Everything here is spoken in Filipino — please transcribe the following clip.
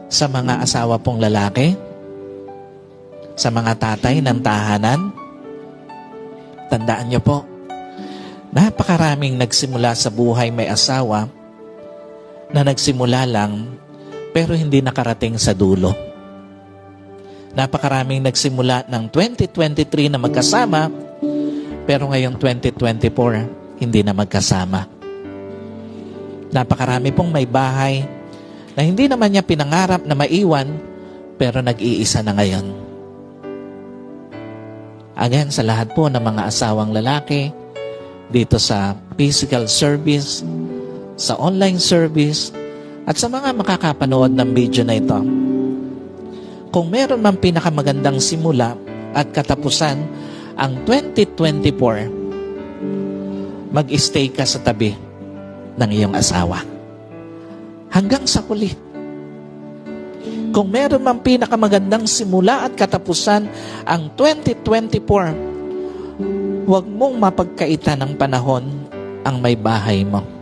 sa mga asawa pong lalaki, sa mga tatay ng tahanan. Tandaan niyo po, napakaraming nagsimula sa buhay may asawa na nagsimula lang pero hindi nakarating sa dulo. Napakaraming nagsimula ng 2023 na magkasama pero ngayong 2024 hindi na magkasama. Napakarami pong may bahay na hindi naman niya pinangarap na maiwan pero nag-iisa na ngayon. Again, sa lahat po ng mga asawang lalaki dito sa physical service, sa online service, at sa mga makakapanood ng video na ito, kung meron man pinakamagandang simula at katapusan ang 2024, mag-stay ka sa tabi ng iyong asawa hanggang sa huli. Kung meron man pinakamagandang simula at katapusan ang 2024, huwag mong mapagkaitan ng panahon ang may bahay mo.